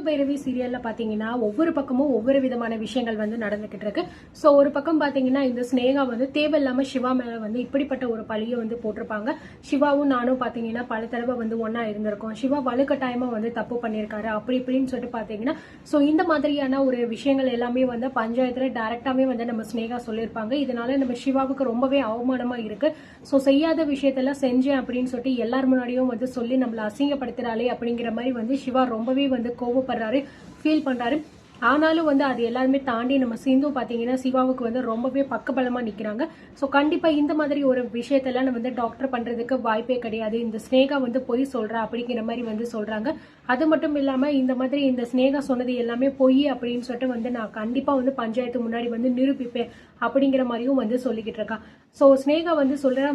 பைரவி சீரியல்ல பாத்தீங்கன்னா ஒவ்வொரு பக்கமும் ஒவ்வொரு விதமான விஷயங்கள் வந்து நடந்துகிட்டு இருக்கு. சோ ஒரு பக்கம் பாத்தீங்கன்னா இந்த ஸ்னேகா வந்து தேவையில்லாம சிவா மேல வந்து இப்படிப்பட்ட ஒரு பழிய வந்து போட்டிருப்பாங்க. சிவாவும் நானும் பாத்தீங்கன்னா பல தடவை வந்து ஒன்னா இருந்திருக்கோம். சிவா வலுக்கட்டாயமா வந்து தப்பு பண்ணிருக்காரு அப்படி இப்படின்னு சொல்லிட்டு பாத்தீங்கன்னா சோ இந்த மாதிரியான ஒரு விஷயங்கள் எல்லாமே வந்து பஞ்சாயத்துல டைரக்டாவே வந்து நம்ம ஸ்னேகா சொல்லியிருப்பாங்க. இதனால நம்ம சிவாவுக்கு ரொம்பவே அவமானமா இருக்கு. சோ செய்யாத விஷயத்தெல்லாம் செஞ்சேன் அப்படின்னு சொல்லிட்டு எல்லார் முன்னாடியும் வந்து சொல்லி நம்மள அசிங்கப்படுத்துறாளே அப்படிங்கிற மாதிரி வந்து சிவா ரொம்பவே வந்து கோவப்படுறாரு, ஃபீல் பண்றாரு. ஆனாலும் வந்து அது எல்லாருமே தாண்டி நம்ம சிந்து பாத்தீங்கன்னா சிவாவுக்கு வந்து ரொம்பவே பக்கபலமா நிக்கிறாங்க. சோ கண்டிப்பா இந்த மாதிரி ஒரு விஷயத்தெல்லாம் நம்ம வந்து டாக்டர் பண்றதுக்கு வாய்ப்பே கிடையாது. இந்த ஸ்னேகா வந்து பொய் சொல்றா அப்படிங்கிற மாதிரி வந்து சொல்றாங்க. அது மட்டும் இல்லாம இந்த மாதிரி இந்த ஸ்னேகா சொன்னது எல்லாமே பொய் அப்படின்னு சொல்லிட்டு வந்து நான் கண்டிப்பா வந்து பஞ்சாயத்து முன்னாடி வந்து நிரூபிப்பேன் அப்படிங்கிற மாதிரியும் வந்து சொல்லிக்கிட்டு இருக்கா. சோ ஸ்னேகா வந்து சொல்ற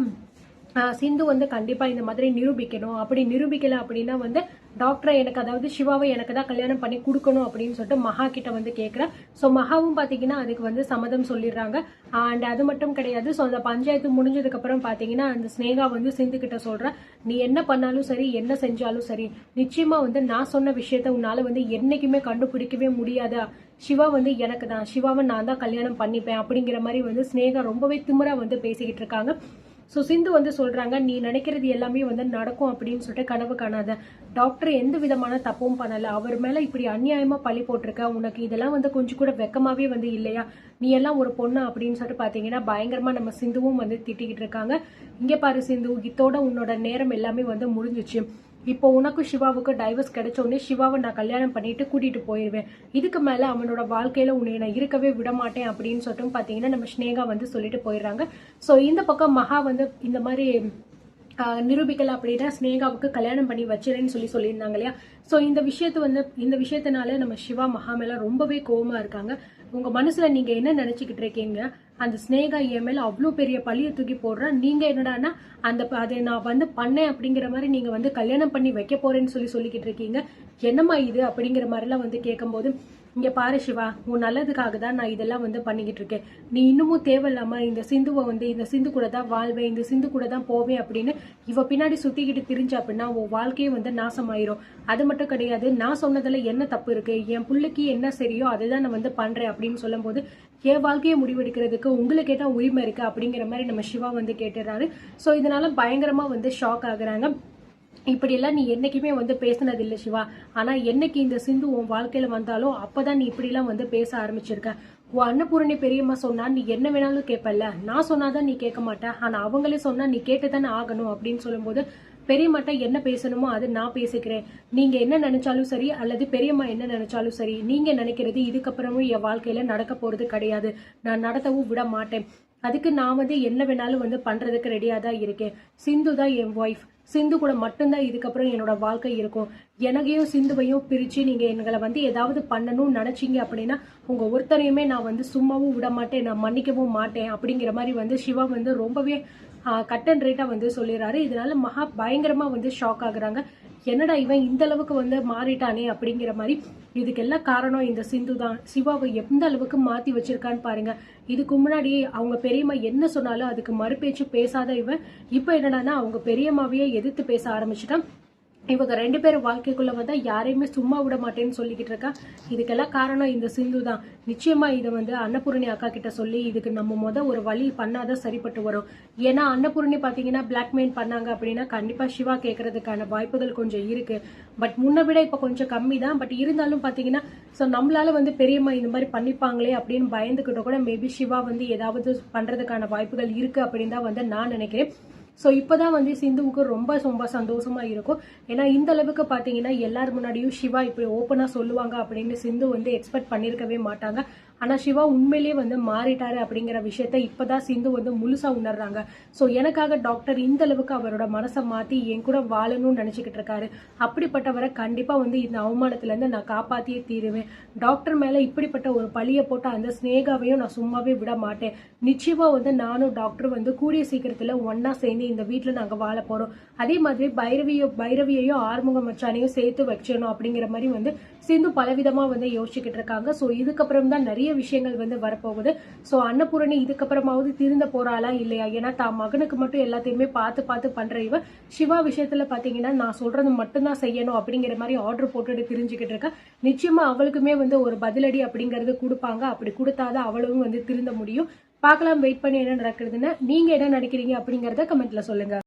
சிந்து வந்து கண்டிப்பா இந்த மாதிரி நிரூபிக்கணும். அப்படி நிரூபிக்கல அப்படின்னா வந்து டாக்டரை எனக்கு, அதாவது சிவாவை எனக்கு தான் கல்யாணம் பண்ணி கொடுக்கணும் அப்படின்னு சொல்லிட்டு மகா கிட்ட வந்து கேட்கிறேன். ஸோ மகாவும் பாத்தீங்கன்னா அதுக்கு வந்து சம்மதம் சொல்லிடுறாங்க. அண்ட் அது மட்டும் கிடையாது. ஸோ அந்த பஞ்சாயத்து முடிஞ்சதுக்கு அப்புறம் பாத்தீங்கன்னா அந்த ஸ்னேகா வந்து சிந்து கிட்ட சொல்ற, நீ என்ன பண்ணாலும் சரி, என்ன செஞ்சாலும் சரி, நிச்சயமா வந்து நான் சொன்ன விஷயத்த உன்னால வந்து என்னைக்குமே கண்டுபிடிக்கவே முடியாதா. சிவா வந்து எனக்கு தான், சிவாவை நான் தான் கல்யாணம் பண்ணிப்பேன் அப்படிங்கிற மாதிரி வந்து ஸ்னேகா ரொம்பவே திமிரா வந்து பேசிக்கிட்டு இருக்காங்க. ஸோ சிந்து வந்து சொல்றாங்க, நீ நினைக்கிறது எல்லாமே வந்து நடக்கும் அப்படின்னு சொல்லிட்டு கனவு காணாத. டாக்டர் எந்த விதமான தப்பும் பண்ணல, அவர் மேல இப்படி அநியாயமா பழி போட்டிருக்க, உனக்கு இதெல்லாம் வந்து கொஞ்சம் கூட வெக்கமாவே வந்து இல்லையா, நீ எல்லாம் ஒரு பொண்ணு அப்படின்னு சொல்லிட்டு பாத்தீங்கன்னா பயங்கரமா நம்ம சிந்துவும் வந்து திட்டிக்கிட்டு இருக்காங்க. இங்க பாரு சிந்து, இதோட உன்னோட நேரம் எல்லாமே வந்து முடிஞ்சிச்சு. இப்போ உனக்கும் சிவாவுக்கும் டைவர்ஸ் கிடைச்ச உடனே சிவாவை நான் கல்யாணம் பண்ணிட்டு கூட்டிட்டு போயிருவேன். இதுக்கு மேல அவனோட வாழ்க்கையில உன்னை நான் இருக்கவே விட மாட்டேன் அப்படின்னு சொல்லிட்டு பாத்தீங்கன்னா நம்ம ஸ்னேகா வந்து சொல்லிட்டு போயிடுறாங்க. சோ இந்த பக்கம் மகா வந்து இந்த மாதிரி நிரூபிக்கல அப்படின்னா ஸ்னேகாவுக்கு கல்யாணம் பண்ணி வச்சிருன்னு சொல்லியிருந்தாங்க இல்லையா. சோ இந்த விஷயத்தினால நம்ம சிவா மகா மேல ரொம்பவே கோவமா இருக்காங்க. உங்க மனசுல நீங்க என்ன நினைச்சுக்கிட்டு இருக்கீங்க, அந்த ஸ்னேகா என் மேல அவ்வளவு பெரிய பழிய தூக்கி போடுற, நீங்க என்னடான்னா அதை நான் வந்து பண்ணேன் அப்படிங்கிற மாதிரி நீங்க வந்து கல்யாணம் பண்ணி வைக்க போறேன்னு சொல்லிக்கிட்டு இருக்கீங்க, என்னம்மா இது அப்படிங்கிற மாதிரி எல்லாம் வந்து கேட்கும்போது, இங்க பாரு சிவா, உன் நல்லதுக்காக தான் நான் இதெல்லாம் வந்து பண்ணிக்கிட்டு இருக்கேன். நீ இன்னமும் தேவையில்லாம இந்த சிந்துவை வந்து இந்த சிந்து கூட தான் வாழ்வேன், இந்த சிந்து கூட தான் போவேன் அப்படின்னு இவ பின்னாடி சுத்திக்கிட்டு திரிஞ்ச அப்படின்னா உன் வாழ்க்கையே வந்து நாசமாயிரும். அது மட்டும் கிடையாது, நான் சொன்னதுல என்ன தப்பு இருக்கு, என் பிள்ளைக்கு என்ன சரியோ அதை தான் நான் வந்து பண்றேன் அப்படின்னு சொல்லும் போது என் வாழ்க்கையை முடிவெடுக்கிறதுக்கு உங்களுக்கு ஏதா உரிமை இருக்கு அப்படிங்கிற மாதிரி நம்ம சிவா வந்து கேட்டுறாரு. சோ இதனால பயங்கரமா வந்து ஷாக் ஆகுறாங்க. இப்படி எல்லாம் நீ என்னைக்குமே வந்து பேசினது இல்லை சிவா, ஆனா என்னைக்கு இந்த சிந்து உன் வாழ்க்கையில வந்தாலும் அப்பதான் நீ இப்படி எல்லாம் வந்து பேச ஆரம்பிச்சிருக்க. உன் அன்னபூரணி பெரியம்மா சொன்னா நீ என்ன வேணாலும் கேட்பல்ல, நான் சொன்னாதான் நீ கேட்க மாட்ட, ஆனா அவங்களே சொன்னா நீ கேட்டுதானே ஆகணும் அப்படின்னு சொல்லும்போது, பெரியம்மாட்ட என்ன பேசணுமோ அது நான் பேசிக்கிறேன், நீங்க என்ன நினைச்சாலும் சரி அல்லது பெரியம்மா என்ன நினைச்சாலும் சரி, நீங்க நினைக்கிறது இதுக்கப்புறமும் என் வாழ்க்கையில நடக்க போறது கிடையாது, நான் நடத்தவும் விட மாட்டேன். அதுக்கு நான் வந்து என்ன வேணாலும் வந்து பண்றதுக்கு ரெடியா தான் இருக்கேன். சிந்து தான் என் ஒய்ஃப், சிந்து கூட மட்டும்தான் இதுக்கப்புறம் என்னோட வாழ்க்கை இருக்கும். எனக்கையும் சிந்துவையும் பிரிச்சு நீங்க எங்களை வந்து ஏதாவது பண்ணணும்னு நினைச்சீங்க அப்படின்னா உங்க ஒருத்தரையுமே நான் வந்து சும்மாவும் விட மாட்டேன், நான் மன்னிக்கவும் மாட்டேன் அப்படிங்கிற மாதிரி வந்து சிவா வந்து ரொம்பவே கட் அண்ட் ரைட்டா வந்து சொல்லிடுறாரு. இதனால மகா பயங்கரமா வந்து ஷாக் ஆகுறாங்க. என்னடா இவன் இந்த அளவுக்கு வந்து மாறிட்டானே அப்படிங்கிற மாதிரி. இதுக்கெல்லாம் காரணம் இந்த சிந்து தான். சிவாவை எந்த அளவுக்கு மாத்தி வச்சிருக்கான்னு பாருங்க. இதுக்கு முன்னாடி அவங்க பெரியம்மா என்ன சொன்னாலும் அதுக்கு மறுபேச்சு பேசாத இவன் இப்ப என்னடான்னா அவங்க பெரியம்மாவையே எதிர்த்து பேச ஆரம்பிச்சுட்டான். இவங்க 2 பேரும் வாழ்க்கைக்குள்ள வந்தா யாரையுமே சும்மா விட மாட்டேன்னு சொல்லிக்கிட்டு இருக்கா. இதுக்கெல்லாம் காரணம் இந்த சிந்து தான். நிச்சயமா இதை வந்து அன்னபூரணி அக்கா கிட்ட சொல்லி இதுக்கு நம்ம ஒரு வழி பண்ணாதான் சரிப்பட்டு வரும். ஏன்னா அன்னபூரணி பாத்தீங்கன்னா பிளாக்மெயில் பண்ணாங்க அப்படின்னா கண்டிப்பா சிவா கேட்கறதுக்கான வாய்ப்புகள் கொஞ்சம் இருக்கு. பட் முன்ன விட இப்ப கொஞ்சம் கம்மி தான். பட் இருந்தாலும் பாத்தீங்கன்னா நம்மளால வந்து பெரியம்மா இந்த மாதிரி பண்ணிப்பாங்களே அப்படின்னு பயந்துகிட்ட கூட மேபி சிவா வந்து ஏதாவது பண்றதுக்கான வாய்ப்புகள் இருக்கு அப்படின்னு தான் வந்து நான் நினைக்கிறேன். ஸோ இப்போதான் வந்து சிந்துவுக்கு ரொம்ப ரொம்ப சந்தோஷமா இருக்கும். ஏன்னா இந்த அளவுக்கு பார்த்தீங்கன்னா எல்லார் முன்னாடியும் சிவா இப்படி ஓப்பனாக சொல்லுவாங்க அப்படின்னு சிந்து வந்து எக்ஸ்பெக்ட் பண்ணியிருக்கவே மாட்டாங்க. ஆனால் சிவா உண்மையிலேயே வந்து மாறிட்டாரு அப்படிங்கிற விஷயத்த இப்போதான் சிந்து வந்து முழுசா உணர்றாங்க. ஸோ எனக்காக டாக்டர் இந்த அளவுக்கு அவரோட மனசை மாற்றி என் கூட வாழணும்னு நினச்சிக்கிட்டு இருக்காரு. அப்படிப்பட்டவரை கண்டிப்பாக வந்து இந்த அவமானத்துலேருந்து நான் காப்பாற்றியே தீருவேன். டாக்டர் மேலே இப்படிப்பட்ட ஒரு பழியை போட்ட அந்த ஸ்னேகாவையும் நான் சும்மாவே விட மாட்டேன். நிச்சயமா வந்து நானும் டாக்டர் வந்து கூடிய சீக்கிரத்தில் ஒன்னா சேர்ந்து இந்த வீட்டில் நாங்கள் வாழ போகிறோம். அதே மாதிரி பைரவியையும் ஆறுமுகம் மச்சானையும் சேர்த்து வச்சிடணும் அப்படிங்கிற மாதிரி வந்து சிந்து பலவிதமாக வந்து யோசிச்சுக்கிட்டு இருக்காங்க. ஸோ இதுக்கப்புறம் தான் நிறைய நிறைய விஷயங்கள் வந்து வரப்போகுது. ஸோ அன்னபூரணி இதுக்கப்புறமாவது திருந்த போறாளா இல்லையா? ஏன்னா தான் மகனுக்கு மட்டும் எல்லாத்தையுமே பார்த்து பார்த்து பண்ற இவ சிவா விஷயத்துல பாத்தீங்கன்னா நான் சொல்றது மட்டும்தான் செய்யணும் அப்படிங்கிற மாதிரி ஆர்டர் போட்டுட்டு தெரிஞ்சுக்கிட்டு இருக்கா. நிச்சயமா அவளுக்குமே வந்து ஒரு பதிலடி அப்படிங்கறது கொடுப்பாங்க. அப்படி கொடுத்தாதான் அவளும் வந்து திருந்த முடியும். பார்க்கலாம், வெயிட் பண்ணி என்ன நடக்குதுன்னு. நீங்க என்ன நினைக்கிறீங்க அப்படிங்கறத கமெண்ட்ல சொல்லுங்க.